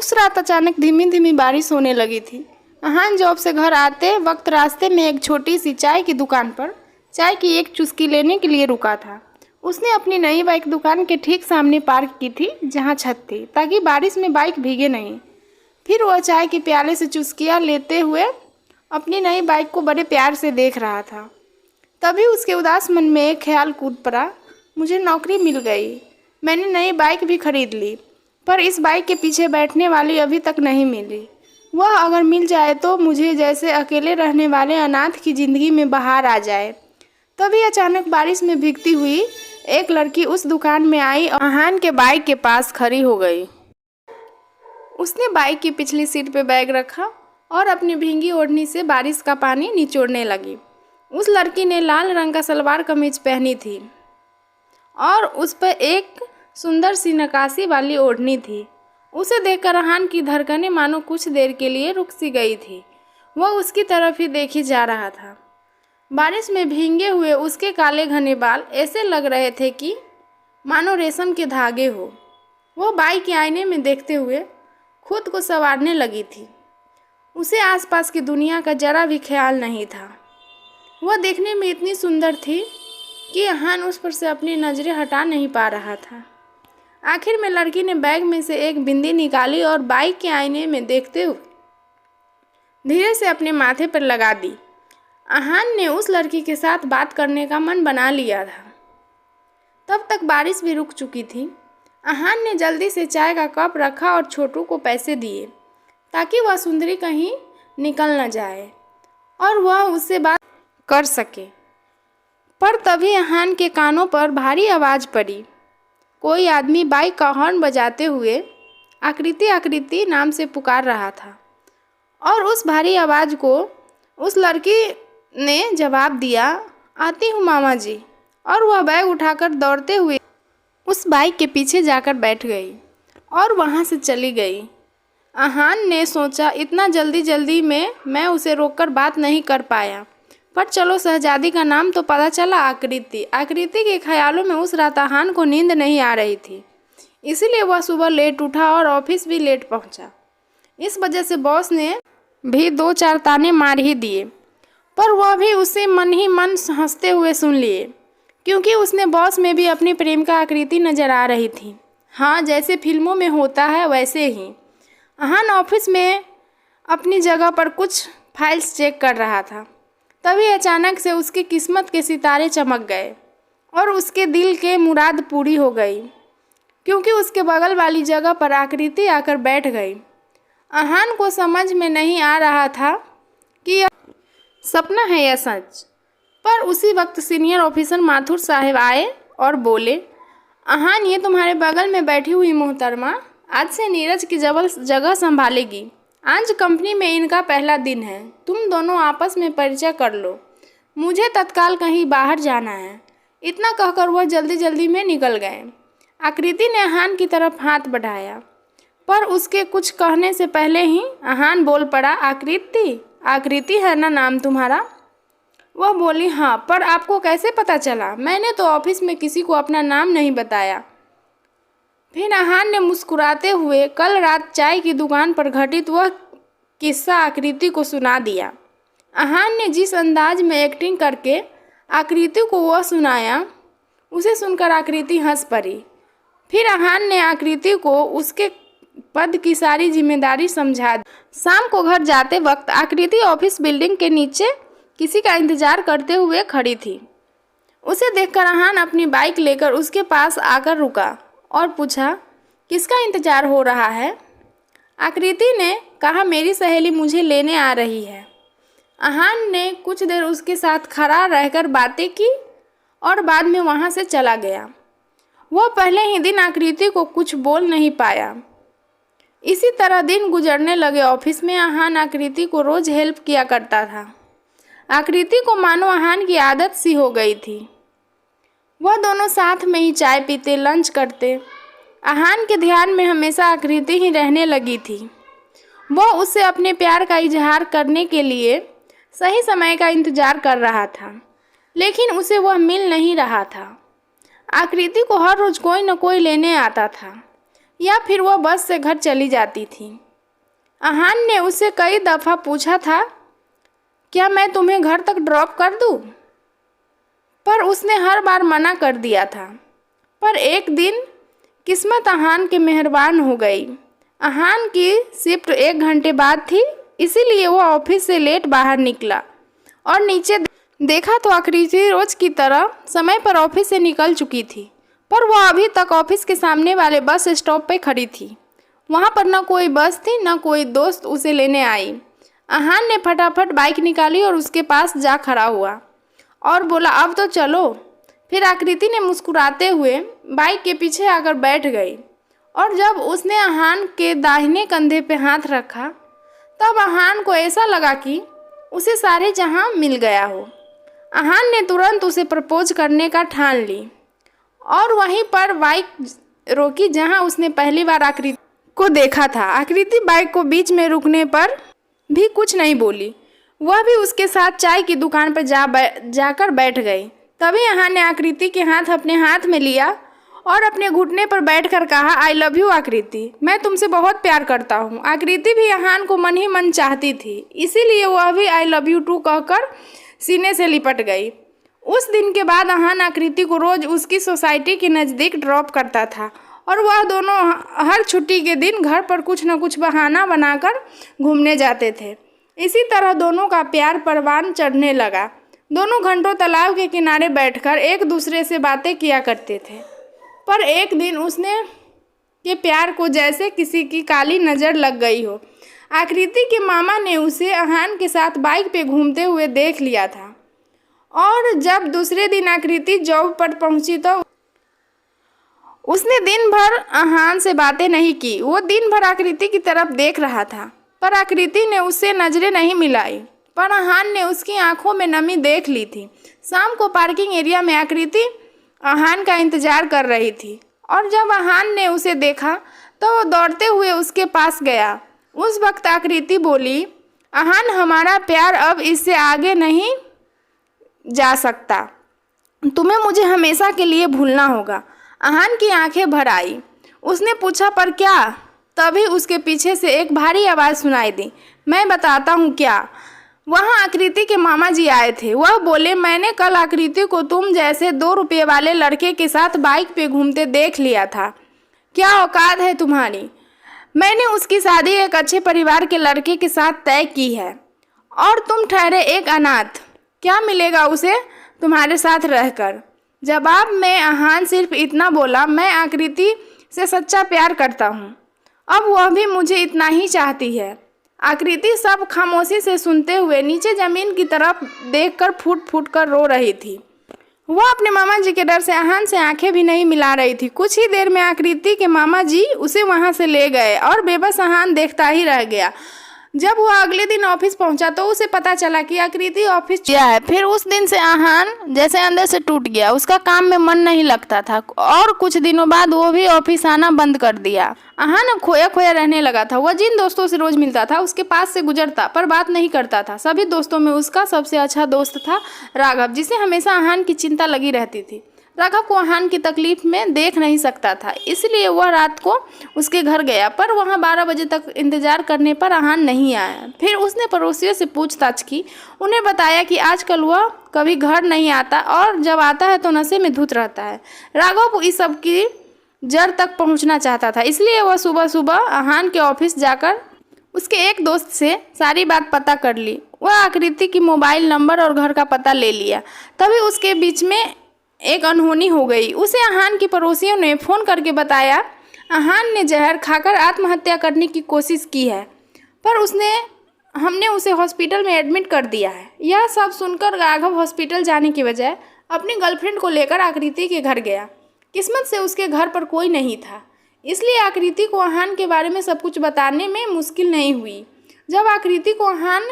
उस रात अचानक धीमी धीमी बारिश होने लगी थी। अहान जॉब से घर आते वक्त रास्ते में एक छोटी सी चाय की दुकान पर चाय की एक चुस्की लेने के लिए रुका था। उसने अपनी नई बाइक दुकान के ठीक सामने पार्क की थी, जहां छत थी, ताकि बारिश में बाइक भीगे नहीं। फिर वह चाय के प्याले से चुस्कियाँ लेते हुए अपनी नई बाइक को बड़े प्यार से देख रहा था। तभी उसके उदास मन में एक ख्याल कूद पड़ा, मुझे नौकरी मिल गई, मैंने नई बाइक भी खरीद ली, पर इस बाइक के पीछे बैठने वाली अभी तक नहीं मिली। वह अगर मिल जाए तो मुझे जैसे अकेले रहने वाले अनाथ की ज़िंदगी में बहार आ जाए। तभी अचानक बारिश में भीगती हुई एक लड़की उस दुकान में आई और अहान के बाइक के पास खड़ी हो गई। उसने बाइक की पिछली सीट पर बैग रखा और अपनी भींगी ओढ़नी से बारिश का पानी निचोड़ने लगी। उस लड़की ने लाल रंग का सलवार कमीज पहनी थी और उस पर एक सुंदर सी नक्काशी वाली ओढ़नी थी। उसे देखकर अहान की धड़कनें मानो कुछ देर के लिए रुक सी गई थी। वह उसकी तरफ ही देखी जा रहा था। बारिश में भींगे हुए उसके काले घने बाल ऐसे लग रहे थे कि मानो रेशम के धागे हो। वह बाइक के आईने में देखते हुए खुद को संवारने लगी थी। उसे आसपास की दुनिया का जरा भी ख्याल नहीं था। वह देखने में इतनी सुंदर थी कि अहान उस पर से अपनी नज़रें हटा नहीं पा रहा था। आखिर में लड़की ने बैग में से एक बिंदी निकाली और बाइक के आईने में देखते हुए धीरे से अपने माथे पर लगा दी। अहान ने उस लड़की के साथ बात करने का मन बना लिया था। तब तक बारिश भी रुक चुकी थी। अहान ने जल्दी से चाय का कप रखा और छोटू को पैसे दिए ताकि वह सुंदरी कहीं निकल न जाए और वह उससे बात कर सके। पर तभी अहान के कानों पर भारी आवाज़ पड़ी। कोई आदमी बाइक का हॉर्न बजाते हुए आकृति आकृति नाम से पुकार रहा था और उस भारी आवाज़ को उस लड़की ने जवाब दिया, आती हूँ मामा जी। और वह बैग उठाकर दौड़ते हुए उस बाइक के पीछे जाकर बैठ गई और वहाँ से चली गई। अहान ने सोचा इतना जल्दी में मैं उसे रोककर बात नहीं कर पाया, पर चलो शहजादी का नाम तो पता चला, आकृति। आकृति के ख्यालों में उस रात अहान को नींद नहीं आ रही थी, इसीलिए वह सुबह लेट उठा और ऑफिस भी लेट पहुंचा। इस वजह से बॉस ने भी 2-4 ताने मार ही दिए, पर वह भी उसे मन ही मन हंसते हुए सुन लिए, क्योंकि उसने बॉस में भी अपनी प्रेमिका आकृति नजर आ रही थी। हाँ, जैसे फिल्मों में होता है वैसे ही। अहान ऑफिस में अपनी जगह पर कुछ फाइल्स चेक कर रहा था। तभी अचानक से उसकी किस्मत के सितारे चमक गए और उसके दिल के मुराद पूरी हो गई, क्योंकि उसके बगल वाली जगह पर आकृति आकर बैठ गई। अहान को समझ में नहीं आ रहा था कि यह सपना है या सच। पर उसी वक्त सीनियर ऑफिसर माथुर साहब आए और बोले, अहान, ये तुम्हारे बगल में बैठी हुई मोहतरमा आज से नीरज की जगह संभालेगी। आज कंपनी में इनका पहला दिन है, तुम दोनों आपस में परिचय कर लो, मुझे तत्काल कहीं बाहर जाना है। इतना कहकर वह जल्दी में निकल गए। आकृति ने अहान की तरफ हाथ बढ़ाया, पर उसके कुछ कहने से पहले ही अहान बोल पड़ा, आकृति है ना नाम तुम्हारा? वह बोली, हाँ, पर आपको कैसे पता चला? मैंने तो ऑफिस में किसी को अपना नाम नहीं बताया। फिर अहान ने मुस्कुराते हुए कल रात चाय की दुकान पर घटित वह किस्सा आकृति को सुना दिया। अहान ने जिस अंदाज में एक्टिंग करके आकृति को वह सुनाया, उसे सुनकर आकृति हंस पड़ी। फिर अहान ने आकृति को उसके पद की सारी जिम्मेदारी समझा दी। शाम को घर जाते वक्त आकृति ऑफिस बिल्डिंग के नीचे किसी का इंतजार करते हुए खड़ी थी। उसे देखकर अहान अपनी बाइक लेकर उसके पास आकर रुका और पूछा, किसका इंतजार हो रहा है? आकृति ने कहा, मेरी सहेली मुझे लेने आ रही है। अहान ने कुछ देर उसके साथ खड़ा रहकर बातें की और बाद में वहाँ से चला गया। वह पहले ही दिन आकृति को कुछ बोल नहीं पाया। इसी तरह दिन गुजरने लगे। ऑफिस में अहान आकृति को रोज़ हेल्प किया करता था। आकृति को मानो अहान की आदत सी हो गई थी। वह दोनों साथ में ही चाय पीते, लंच करते। अहान के ध्यान में हमेशा आकृति ही रहने लगी थी। वह उससे अपने प्यार का इजहार करने के लिए सही समय का इंतजार कर रहा था, लेकिन उसे वह मिल नहीं रहा था। आकृति को हर रोज़ कोई न कोई लेने आता था। या फिर वह बस से घर चली जाती थी। अहान ने उससे कई दफ़ा पूछा था, क्या मैं तुम्हें घर तक ड्रॉप कर दूँ? पर उसने हर बार मना कर दिया था। पर एक दिन किस्मत अहान के मेहरबान हो गई। अहान की शिफ्ट 1 घंटे बाद थी, इसीलिए वह ऑफिस से लेट बाहर निकला और नीचे देखा तो आकृति रोज की तरह समय पर ऑफिस से निकल चुकी थी। पर वह अभी तक ऑफिस के सामने वाले बस स्टॉप पर खड़ी थी। वहाँ पर न कोई बस थी, न कोई दोस्त उसे लेने आई। अहान ने फटाफट बाइक निकाली और उसके पास जा खड़ा हुआ और बोला, अब तो चलो। फिर आकृति ने मुस्कुराते हुए बाइक के पीछे आकर बैठ गई और जब उसने अहान के दाहिने कंधे पे हाथ रखा तब अहान को ऐसा लगा कि उसे सारे जहां मिल गया हो। अहान ने तुरंत उसे प्रपोज करने का ठान ली और वहीं पर बाइक रोकी जहां उसने पहली बार आकृति को देखा था। आकृति बाइक को बीच में रुकने पर भी कुछ नहीं बोली, वह भी उसके साथ चाय की दुकान पर जाकर बैठ गई। तभी अहान ने आकृति के हाथ अपने हाथ में लिया और अपने घुटने पर बैठकर कहा, आई लव यू आकृति, मैं तुमसे बहुत प्यार करता हूँ। आकृति भी अहान को मन ही मन चाहती थी, इसीलिए वह भी आई लव यू टू कहकर सीने से लिपट गई। उस दिन के बाद अहान आकृति को रोज उसकी सोसाइटी के नज़दीक ड्रॉप करता था और वह दोनों हर छुट्टी के दिन घर पर कुछ न कुछ बहाना बनाकर घूमने जाते थे। इसी तरह दोनों का प्यार परवान चढ़ने लगा। दोनों घंटों तालाब के किनारे बैठकर एक दूसरे से बातें किया करते थे। पर एक दिन उसने के प्यार को जैसे किसी की काली नज़र लग गई हो। आकृति के मामा ने उसे अहान के साथ बाइक पे घूमते हुए देख लिया था और जब दूसरे दिन आकृति जॉब पर पहुंची तो उसने दिन भर अहान से बातें नहीं की। वो दिन भर आकृति की तरफ देख रहा था पर आकृति ने उससे नजरें नहीं मिलाई। पर अहान ने उसकी आंखों में नमी देख ली थी। शाम को पार्किंग एरिया में आकृति अहान का इंतजार कर रही थी और जब अहान ने उसे देखा तो वो दौड़ते हुए उसके पास गया। उस वक्त आकृति बोली, अहान, हमारा प्यार अब इससे आगे नहीं जा सकता, तुम्हें मुझे हमेशा के लिए भूलना होगा। अहान की आंखें भर आई। उसने पूछा, पर क्या? तभी उसके पीछे से एक भारी आवाज़ सुनाई दी, मैं बताता हूँ क्या। वहाँ आकृति के मामा जी आए थे। वह बोले, मैंने कल आकृति को तुम जैसे 2 रुपये वाले लड़के के साथ बाइक पे घूमते देख लिया था। क्या औकात है तुम्हारी? मैंने उसकी शादी एक अच्छे परिवार के लड़के के साथ तय की है और तुम ठहरे एक अनाथ। क्या मिलेगा उसे तुम्हारे साथ रहकर? जवाब में अहान सिर्फ इतना बोला, मैं आकृति से सच्चा प्यार करता हूँ, अब वह भी मुझे इतना ही चाहती है। आकृति सब खामोशी से सुनते हुए नीचे जमीन की तरफ देखकर फूट फूट कर रो रही थी। वह अपने मामा जी के डर से अहान से आंखें भी नहीं मिला रही थी। कुछ ही देर में आकृति के मामा जी उसे वहां से ले गए और बेबस अहान देखता ही रह गया। जब वह अगले दिन ऑफिस पहुंचा तो उसे पता चला कि आकृति ऑफिस गया है। फिर उस दिन से अहान जैसे अंदर से टूट गया। उसका काम में मन नहीं लगता था और कुछ दिनों बाद वो भी ऑफिस आना बंद कर दिया। अहान अब खोया खोया रहने लगा था। वह जिन दोस्तों से रोज मिलता था उसके पास से गुजरता पर बात नहीं करता था। सभी दोस्तों में उसका सबसे अच्छा दोस्त था राघव, जिसे हमेशा अहान की चिंता लगी रहती थी। राघव को अहान की तकलीफ में देख नहीं सकता था, इसलिए वह रात को उसके घर गया पर वहां 12 बजे तक इंतजार करने पर अहान नहीं आया। फिर उसने पड़ोसियों से पूछताछ की। उन्हें बताया कि आजकल वह कभी घर नहीं आता और जब आता है तो नशे में धुत रहता है। राघव इस सब की जड़ तक पहुंचना चाहता था, इसलिए वह सुबह सुबह अहान के ऑफिस जाकर उसके एक दोस्त से सारी बात पता कर ली। वह आकृति की मोबाइल नंबर और घर का पता ले लिया। तभी उसके बीच में एक अनहोनी हो गई। उसे अहान की पड़ोसियों ने फ़ोन करके बताया, अहान ने जहर खाकर आत्महत्या करने की कोशिश की है पर हमने उसे हॉस्पिटल में एडमिट कर दिया है। यह सब सुनकर राघव हॉस्पिटल जाने की बजाय अपनी गर्लफ्रेंड को लेकर आकृति के घर गया। किस्मत से उसके घर पर कोई नहीं था, इसलिए आकृति को अहान के बारे में सब कुछ बताने में मुश्किल नहीं हुई। जब आकृति को अहान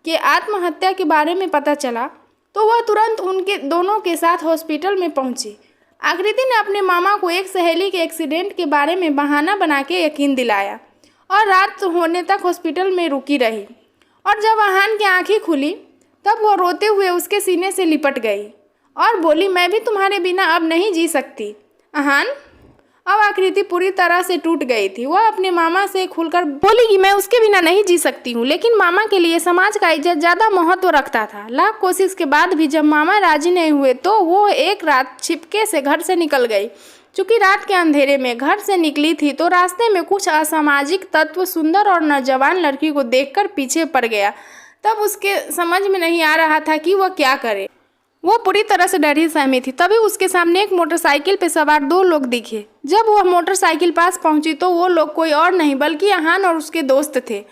के आत्महत्या के बारे में पता चला तो वह तुरंत उनके दोनों के साथ हॉस्पिटल में पहुंची। आकृति ने अपने मामा को एक सहेली के एक्सीडेंट के बारे में बहाना बना के यकीन दिलाया और रात होने तक हॉस्पिटल में रुकी रही। और जब अहान की आंखें खुली तब वह रोते हुए उसके सीने से लिपट गई और बोली, मैं भी तुम्हारे बिना अब नहीं जी सकती। अहान, अब आकृति पूरी तरह से टूट गई थी। वह अपने मामा से खुलकर बोली कि मैं उसके बिना नहीं जी सकती हूँ, लेकिन मामा के लिए समाज का इज्जत ज़्यादा महत्व रखता था। लाख कोशिश के बाद भी जब मामा राजी नहीं हुए तो वो एक रात छिपके से घर से निकल गई। चूँकि रात के अंधेरे में घर से निकली थी तो रास्ते में कुछ असामाजिक तत्व सुंदर और नौजवान लड़की को देखकर पीछे पड़ गया। तब उसके समझ में नहीं आ रहा था कि वह क्या करे। वो पूरी तरह से डरी सहमी थी। तभी उसके सामने एक मोटरसाइकिल पर सवार 2 लोग दिखे। जब वह मोटरसाइकिल पास पहुंची तो वो लोग कोई और नहीं बल्कि अहान और उसके दोस्त थे।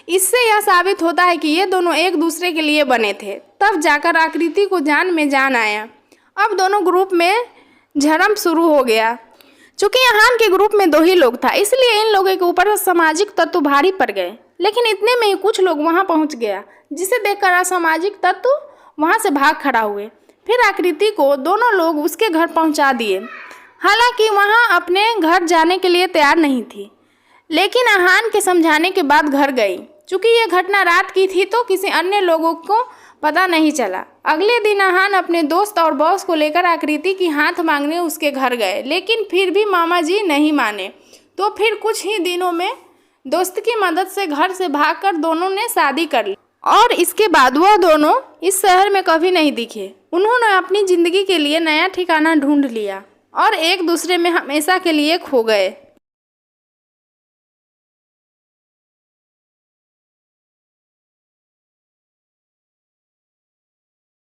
इससे यह साबित होता है कि ये दोनों एक दूसरे के लिए बने थे। तब जाकर आकृति को जान में जान आया। अब दोनों ग्रुप में झड़प शुरू हो गया। चूँकि अहान के ग्रुप में 2 ही लोग था, इसलिए इन लोगों के ऊपर सामाजिक तत्व भारी पड़ गए। लेकिन इतने में ही कुछ लोग वहाँ पहुँच गया, जिसे देखकर असामाजिक तत्व वहाँ से भाग खड़ा हुए। फिर आकृति को दोनों लोग उसके घर पहुँचा दिए। हालांकि वहाँ अपने घर जाने के लिए तैयार नहीं थी, लेकिन अहान के समझाने के बाद घर गई। चूँकि यह घटना रात की थी तो किसी अन्य लोगों को पता नहीं चला। अगले दिन अहान अपने दोस्त और बॉस को लेकर आकृति की हाथ मांगने उसके घर गए, लेकिन फिर भी मामा जी नहीं माने। तो फिर कुछ ही दिनों में दोस्त की मदद से घर से भागकर दोनों ने शादी कर ली और इसके बाद वह दोनों इस शहर में कभी नहीं दिखे। उन्होंने अपनी ज़िंदगी के लिए नया ठिकाना ढूंढ लिया और एक दूसरे में हमेशा के लिए खो गए।